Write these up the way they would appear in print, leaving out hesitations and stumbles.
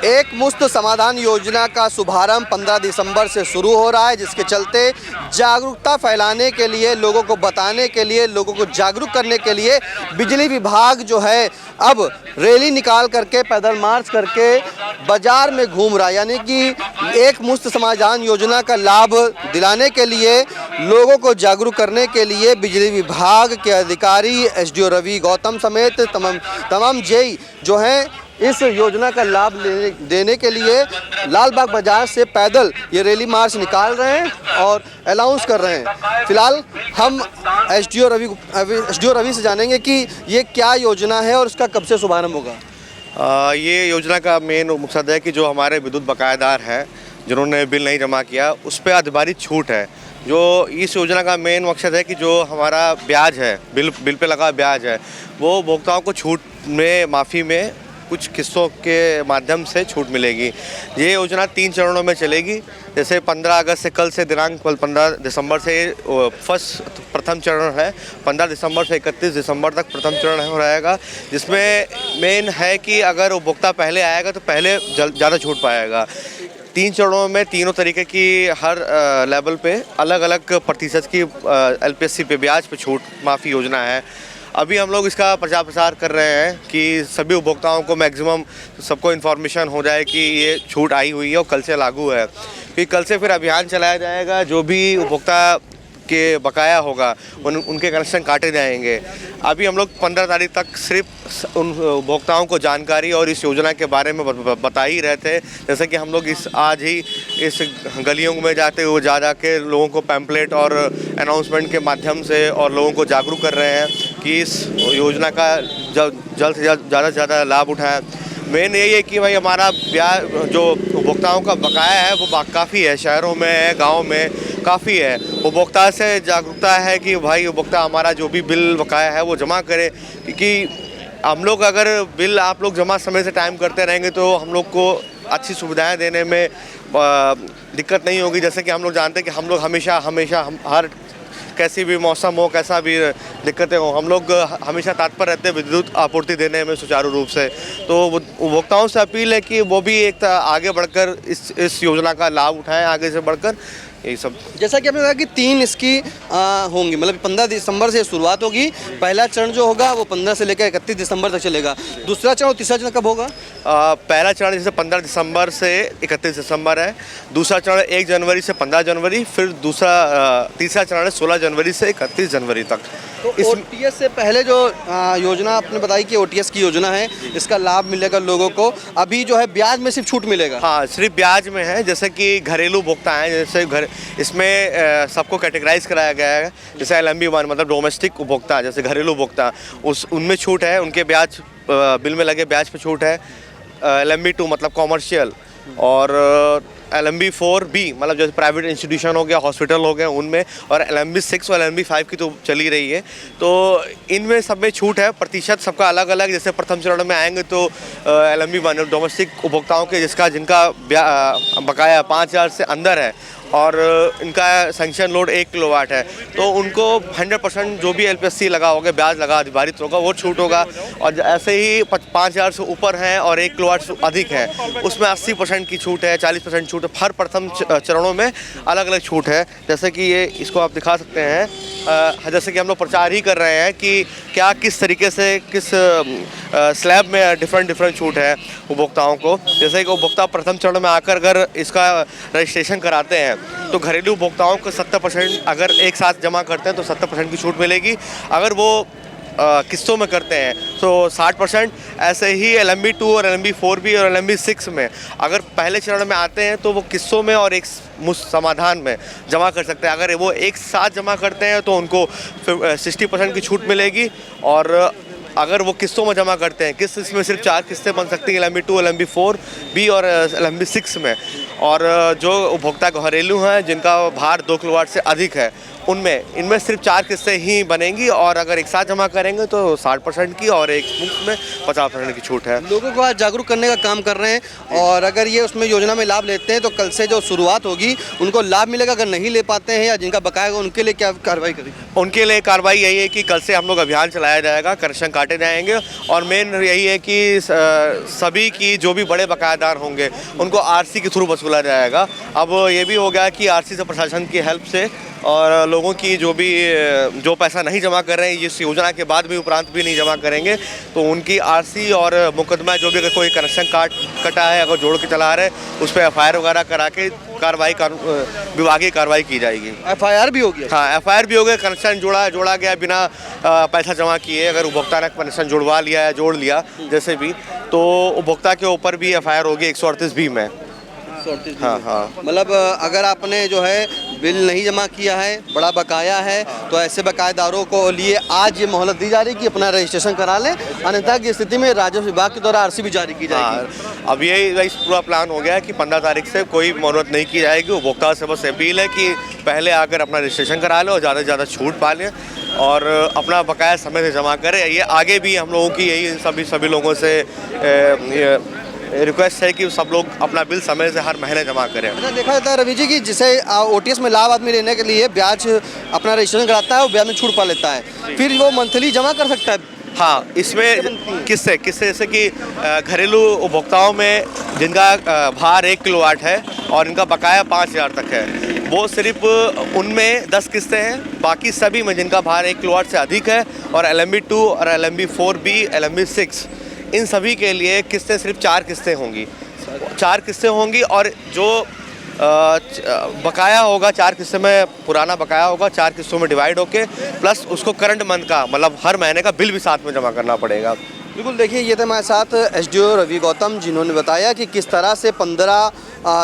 एक मुश्त समाधान योजना का शुभारंभ 15 दिसंबर से शुरू हो रहा है, जिसके चलते जागरूकता फैलाने के लिए, लोगों को बताने के लिए, लोगों को जागरूक करने के लिए बिजली विभाग जो है अब रैली निकाल करके, पैदल मार्च करके बाजार में घूम रहा है। यानी कि एक मुश्त समाधान योजना का लाभ दिलाने के लिए, लोगों को जागरूक करने के लिए बिजली विभाग के अधिकारी एसडीओ रवि गौतम समेत तमाम जेई जो हैं इस योजना का लाभ देने के लिए लाल बाग बाजार से पैदल ये रैली मार्च निकाल रहे हैं और अनाउंस कर रहे हैं। फिलहाल हम एसडीओ रवि से जानेंगे कि ये क्या योजना है और इसका कब से शुभारंभ होगा। ये योजना का मेन मकसद है कि जो हमारे विद्युत बकायेदार हैं, जिन्होंने बिल नहीं जमा किया, उस पर अधिभारित छूट है। जो इस योजना का मेन मकसद है कि जो हमारा ब्याज है, बिल पे लगा ब्याज है, वो उपभोक्ताओं को छूट में, माफ़ी में कुछ किस्तों के माध्यम से छूट मिलेगी। ये योजना 3 चरणों में चलेगी। जैसे 15 अगस्त से, कल से दिनांक 15 दिसंबर से प्रथम चरण है, 15 दिसंबर से 31 दिसंबर तक प्रथम चरण हो रहेगा, जिसमें मेन है कि अगर उपभोक्ता पहले आएगा तो पहले ज़्यादा छूट पाएगा। 3 चरणों में तीनों तरीके की हर लेवल पे अलग अलग प्रतिशत की एलपीएससी पे ब्याज पे छूट माफ़ी योजना है। अभी हम लोग इसका प्रचार प्रसार कर रहे हैं कि सभी उपभोक्ताओं को मैक्सिमम सबको इन्फॉर्मेशन हो जाए कि ये छूट आई हुई है और कल से लागू है। फिर कल से फिर अभियान चलाया जाएगा। जो भी उपभोक्ता के बकाया होगा उनके कनेक्शन काटे जाएंगे। अभी हम लोग 15 तारीख तक सिर्फ उन उपभोक्ताओं को जानकारी और इस योजना के बारे में बता ही रहे थे। जैसे कि हम लोग आज ही इस गलियों में जाते हुए जा के लोगों को पैम्पलेट और अनाउंसमेंट के माध्यम से और लोगों को जागरूक कर रहे हैं कि इस योजना का जल्द से ज़्यादा से ज़्यादा लाभ उठाएं। मेन यही है कि भाई हमारा ब्याज जो उपभोक्ताओं का बकाया है वो काफ़ी है, शहरों में है, गाँव में काफ़ी है। उपभोक्ता से जागरूकता है कि भाई उपभोक्ता हमारा जो भी बिल बकाया है वो जमा करे, क्योंकि हम लोग अगर बिल आप लोग जमा समय से टाइम करते रहेंगे तो हम लोग को अच्छी सुविधाएं देने में दिक्कत नहीं होगी। जैसे कि हम लोग जानते हैं कि हम लोग हमेशा हम हर कैसी भी मौसम हो, कैसा भी दिक्कतें हो, हम लोग हमेशा तत्पर रहते हैं विद्युत आपूर्ति देने में सुचारू रूप से। तो उपभोक्ताओं से अपील है कि वो भी एक आगे बढ़कर इस योजना का लाभ उठाएं, आगे से बढ़कर यही सब। जैसा कि आपने कहा कि 3 इसकी होंगी, मतलब 15 दिसंबर से शुरुआत होगी। पहला चरण जो होगा वो 15 से लेकर 31 दिसंबर तक चलेगा। दूसरा चरण और तीसरा चरण कब होगा? पहला चरण जैसे 15 दिसंबर से 31 दिसंबर है। दूसरा चरण 1 जनवरी से 15 जनवरी, फिर तीसरा चरण है 16 जनवरी से 31 जनवरी तक। तो ओटीएस से पहले जो योजना आपने बताई कि ओटीएस की योजना है, इसका लाभ मिलेगा लोगों को। अभी जो है ब्याज में सिर्फ छूट मिलेगा। हाँ, सिर्फ ब्याज में है। जैसे कि घरेलू उपभोक्ता हैं, जैसे इसमें सबको कैटेगराइज कराया गया है। जैसे LMB1 मतलब डोमेस्टिक उपभोक्ता, जैसे घरेलू उपभोक्ता, उनमें छूट है, उनके ब्याज बिल में लगे ब्याज पे छूट है। LMB2 मतलब कॉमर्शियल, और LMB4B मतलब जैसे प्राइवेट इंस्टीट्यूशन हो गया, हॉस्पिटल हो गए उनमें, और LMB6 और LMB5 की तो चली रही है। तो इनमें सब में छूट है, प्रतिशत सबका अलग अलग। जैसे प्रथम चरण में आएंगे तो LMB1 डोमेस्टिक उपभोक्ताओं के जिनका बकाया 5000 से अंदर है और इनका सैंक्शन लोड 1 किलोवाट है, तो उनको 100% जो भी एलपीएससी लगा होगा, ब्याज लगा अधिभारित होगा, वो छूट होगा। और ऐसे ही 5000 से ऊपर हैं और 1 किलोवाट से अधिक है, उसमें 80% की छूट है, 40% छूट है। हर प्रथम चरणों में अलग अलग छूट है। जैसे कि ये इसको आप दिखा सकते हैं, जैसे कि हम लोग प्रचार ही कर रहे हैं कि क्या किस तरीके से किस स्लैब में डिफरेंट छूट है उपभोक्ताओं को। जैसे कि उपभोक्ता प्रथम चरण में आकर अगर इसका रजिस्ट्रेशन कराते हैं तो घरेलू उपभोक्ताओं को 70% अगर एक साथ जमा करते हैं तो 70% की छूट मिलेगी। अगर वो किस्तों में करते हैं तो 60%। ऐसे ही LMB2 और LMB4B और LMB6 में अगर पहले चरण में आते हैं तो वो किस्तों में और एक मुश्त समाधान में जमा कर सकते हैं। अगर वो एक साथ जमा करते हैं तो उनको 60% की छूट मिलेगी। और अगर वो किस्तों में जमा करते हैं, किस्त इसमें सिर्फ 4 किस्तें बन सकती हैं, LMB2, LMB4B और LMB6 में। और जो उपभोक्ता घरेलू हैं जिनका भार 2 किलोवाट से अधिक है, उनमें इनमें सिर्फ 4 किस्तें ही बनेंगी और अगर एक साथ जमा करेंगे तो 60% की और एक मुफ्त में 50% की छूट है। लोगों को आज जागरूक करने का काम कर रहे हैं और अगर ये उसमें योजना में लाभ लेते हैं तो कल से जो शुरुआत होगी उनको लाभ मिलेगा। अगर नहीं ले पाते हैं या जिनका बकाया होगा उनके लिए क्या कार्रवाई करेगी? उनके लिए कार्रवाई यही है कि कल से हम लोग अभियान चलाया जाएगा, कनेक्शन काटे जाएंगे और मेन यही है कि सभी की जो भी बड़े बकायादार होंगे उनको आरसी के थ्रू वसूला जाएगा। अब ये भी हो गया कि आरसी से प्रशासन की हेल्प से और लोगों की जो पैसा नहीं जमा कर रहे हैं इस योजना के बाद भी उपरांत भी नहीं जमा करेंगे तो उनकी आरसी और मुकदमा जो भी अगर कोई कनेक्शन कटा है अगर जोड़ के चला रहे उस पर एफआईआर वगैरह करा के कार्रवाई विभागीय कार्रवाई की जाएगी। एफआईआर भी होगी? हाँ, एफआईआर भी हो गया। कनेक्शन जोड़ा गया बिना पैसा जमा किए, अगर उपभोक्ता ने कनेक्शन जुड़वा लिया या जोड़ लिया जैसे भी, तो उपभोक्ता के ऊपर भी एफआईआर होगी 138B में। हाँ हाँ, मतलब अगर आपने जो है बिल नहीं जमा किया है, बड़ा बकाया है, तो ऐसे बकायेदारों को लिए आज ये मोहलत दी जा रही है कि अपना रजिस्ट्रेशन करा लें, अन्यथा की स्थिति में राजस्व विभाग के द्वारा आरसी भी जारी की जाएगी। हाँ, अब ये पूरा प्लान हो गया है कि 15 तारीख से कोई मोहलत नहीं की जाएगी। उपभोक्ता से बस अपील है कि पहले आकर अपना रजिस्ट्रेशन करा लें और ज़्यादा से ज़्यादा छूट पा लें और अपना बकाया समय से जमा करें। ये आगे भी हम लोगों की यही सभी लोगों से रिक्वेस्ट है कि सब लोग अपना बिल समय से हर महीने जमा करें। अच्छा, देखा जाता है रवि जी की जिसे ओटीएस में लाभ आदमी लेने के लिए ब्याज अपना रजिस्ट्रेशन कराता है और ब्याज में छूट पा लेता है, फिर वो मंथली जमा कर सकता है। हाँ, इसमें किससे जैसे कि घरेलू उपभोक्ताओं में जिनका भार 1 किलोवाट है और इनका बकाया 5000 तक है, वो सिर्फ उनमें 10 किस्तें हैं। बाकी सभी में जिनका भार 1 किलोवाट से अधिक है और LMB2 और LMB4B, LMB6 इन सभी के लिए किस्तें सिर्फ 4 किस्तें होंगी। 4 किस्तें होंगी और जो बकाया होगा 4 किस्तों में, पुराना बकाया होगा 4 किस्तों में डिवाइड होके प्लस उसको करंट मंथ का मतलब हर महीने का बिल भी साथ में जमा करना पड़ेगा। बिल्कुल, देखिए ये थे हमारे साथ एसडीओ रवि गौतम जिन्होंने बताया कि किस तरह से 15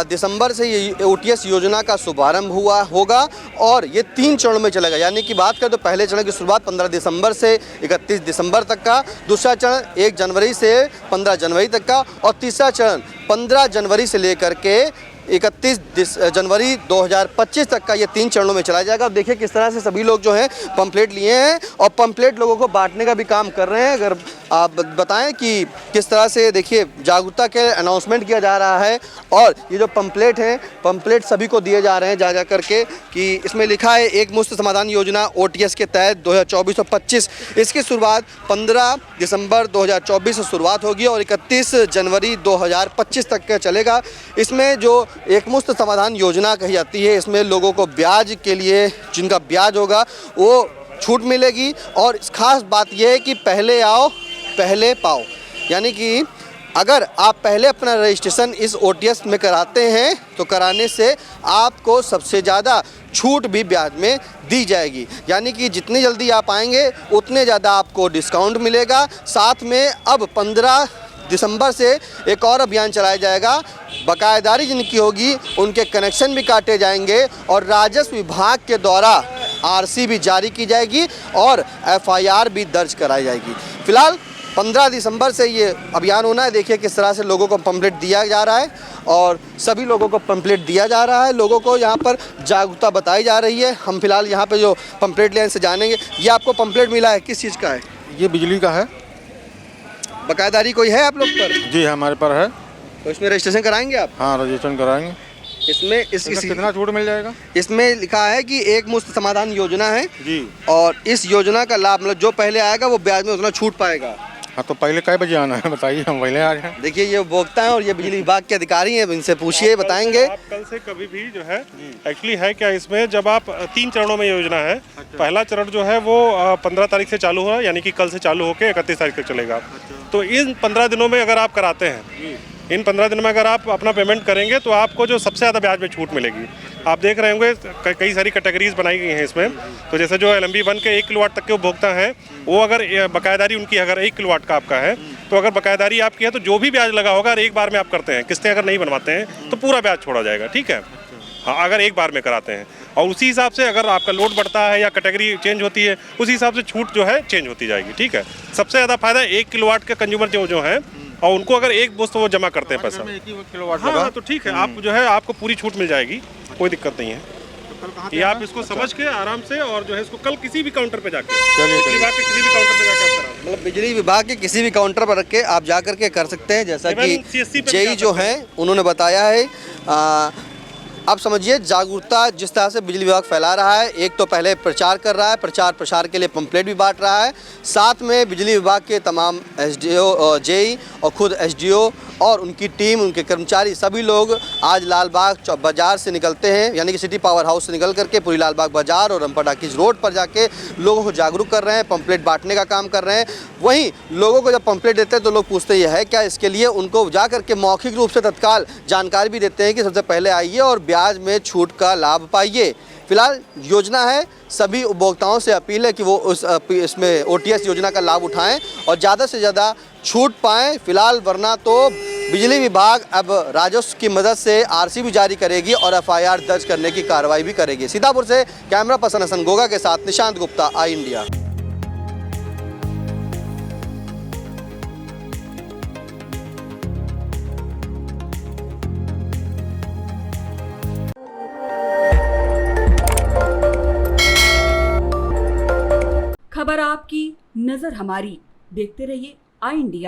दिसंबर से ये ओटीएस योजना का शुभारंभ होगा और ये 3 चरणों में चलेगा। यानी कि बात करें तो पहले चरण की शुरुआत 15 दिसंबर से 31 दिसंबर तक का, दूसरा चरण 1 जनवरी से 15 जनवरी तक का और तीसरा चरण 15 जनवरी से लेकर के 31 जनवरी 2025 तक का, ये 3 चरणों में चला जाएगा। अब देखिए किस तरह से सभी लोग जो हैं पंपलेट लिए हैं और पंपलेट लोगों को बांटने का भी काम कर रहे हैं। अगर आप बताएं कि किस तरह से देखिए जागरूकता के अनाउंसमेंट किया जा रहा है और ये जो पंपलेट हैं, पंपलेट सभी को दिए जा रहे हैं जा करके कि इसमें लिखा है एक मुफ्त समाधान योजना ओटीएस के तहत 2024-25। इसकी शुरुआत 15 दिसंबर 2024 से शुरुआत होगी और 31 जनवरी 2025 तक का चलेगा। इसमें जो एक मुफ्त समाधान योजना कही जाती है, इसमें लोगों को ब्याज के लिए जिनका ब्याज होगा वो छूट मिलेगी और खास बात यह है कि पहले आओ पहले पाओ। यानी कि अगर आप पहले अपना रजिस्ट्रेशन इस ओटीएस में कराते हैं तो कराने से आपको सबसे ज़्यादा छूट भी ब्याज में दी जाएगी। यानी कि जितनी जल्दी आप आएंगे उतने ज़्यादा आपको डिस्काउंट मिलेगा। साथ में अब 15 दिसंबर से एक और अभियान चलाया जाएगा। बकायेदारी जिनकी होगी उनके कनेक्शन भी काटे जाएंगे और राजस्व विभाग के द्वारा आरसी भी जारी की जाएगी और एफआईआर भी दर्ज कराई जाएगी। फिलहाल 15 दिसंबर से ये अभियान होना है। देखिए किस तरह से लोगों को पंपलेट दिया जा रहा है और सभी लोगों को पंपलेट दिया जा रहा है। लोगों को यहाँ पर जागरूकता बताई जा रही है। हम फिलहाल यहाँ पे जो पंपलेट लेने से जानेंगे। ये आपको पंपलेट मिला है, किस चीज़ का है? ये बिजली का है। बकायेदारी कोई है आप लोग पर? जी हमारे पर है। तो इसमें रजिस्ट्रेशन कराएंगे आप? हाँ, रजिस्ट्रेशन कराएंगे। इसमें कितना छूट मिल जाएगा? इसमें लिखा है कि एक मुफ्त समाधान योजना है जी और इस योजना का लाभ मतलब जो पहले आएगा वो ब्याज में उतना छूट पाएगा। हाँ, तो पहले कै बजे आना है बताइए, हम पहले आ जाएं। देखिए ये उपभोक्ता हैं और ये बिजली विभाग के अधिकारी हैं, इनसे पूछिए बताएंगे। आप कल से कभी भी जो है एक्चुअली है क्या इसमें, जब आप 3 चरणों में योजना है। पहला चरण जो है वो 15 तारीख से चालू हुआ, यानी कि कल से चालू होकर 31 तारीख तक चलेगा। तो इन 15 दिनों में अगर आप कराते हैं, इन 15 दिनों में अगर आप अपना पेमेंट करेंगे तो आपको जो सबसे ज़्यादा ब्याज में छूट मिलेगी। आप देख रहे होंगे कई सारी कैटेगरीज बनाई गई हैं इसमें। तो जैसे जो LMB1 के 1 किलोवाट तक के उपभोक्ता हैं, वो अगर बकायेदारी उनकी अगर 1 किलोवाट का आपका है, तो अगर बकायेदारी आपकी है तो जो भी ब्याज लगा होगा, एक बार में आप करते हैं, किस्तें अगर नहीं बनवाते हैं तो पूरा ब्याज छोड़ा जाएगा। ठीक है, हाँ, अगर एक बार में कराते हैं। और उसी हिसाब से अगर आपका लोड बढ़ता है या कैटेगरी चेंज होती है, उसी हिसाब से छूट जो है चेंज होती जाएगी। ठीक है, सबसे ज़्यादा फायदा 1 किलोवाट के कंज्यूमर जो है और उनको अगर एक मुश्त वो जमा करते हैं पैसा। एक ही किलोवाट हाँ, तो ठीक है, आप जो है आपको पूरी छूट मिल जाएगी, कोई दिक्कत नहीं है। ये आप इसको समझ के आराम से और जो है इसको कल किसी भी काउंटर पे जाके चलिए, बिजली विभाग के किसी भी काउंटर पे जाके आप करा मतलब बिजली विभाग के किसी भी काउंटर पर रख के आप जा करके कर सकते हैं, जैसा Even कि CSC पे भी जेई जा जो सकते है उन्होंने बताया है। आप समझिए जागरूकता जिस तरह से बिजली विभाग फैला रहा है, एक तो पहले प्रचार कर रहा है, प्रचार प्रसार के लिए पंपलेट भी बांट रहा है, साथ में बिजली विभाग के तमाम एसडीओ, जेई और खुद एसडीओ और उनकी टीम, उनके कर्मचारी सभी लोग आज लालबाग बाजार से निकलते हैं, यानी कि सिटी पावर हाउस से निकल करके पूरी लालबाग बाजार और रमपा टाकीज रोड पर जाके लोगों को जागरूक कर रहे हैं, पंपलेट बांटने का काम कर रहे हैं। वहीं लोगों को जब पंपलेट देते हैं तो लोग पूछते ये है क्या, इसके लिए उनको जा करके मौखिक रूप से तत्काल जानकारी भी देते हैं कि सबसे पहले आइए और ब्याज में छूट का लाभ पाइए। फिलहाल योजना है, सभी उपभोक्ताओं से अपील है कि वो इसमें OTS योजना का लाभ उठाएं और ज़्यादा से ज़्यादा छूट पाएं फिलहाल, वरना तो बिजली विभाग अब राजस्व की मदद से RC भी जारी करेगी और FIR दर्ज करने की कार्रवाई भी करेगी। सीतापुर से कैमरा पर्सन हसन गोगा के साथ निशांत गुप्ता, आई इंडिया। खबर आपकी, नजर हमारी। देखते रहिए आई इंडिया।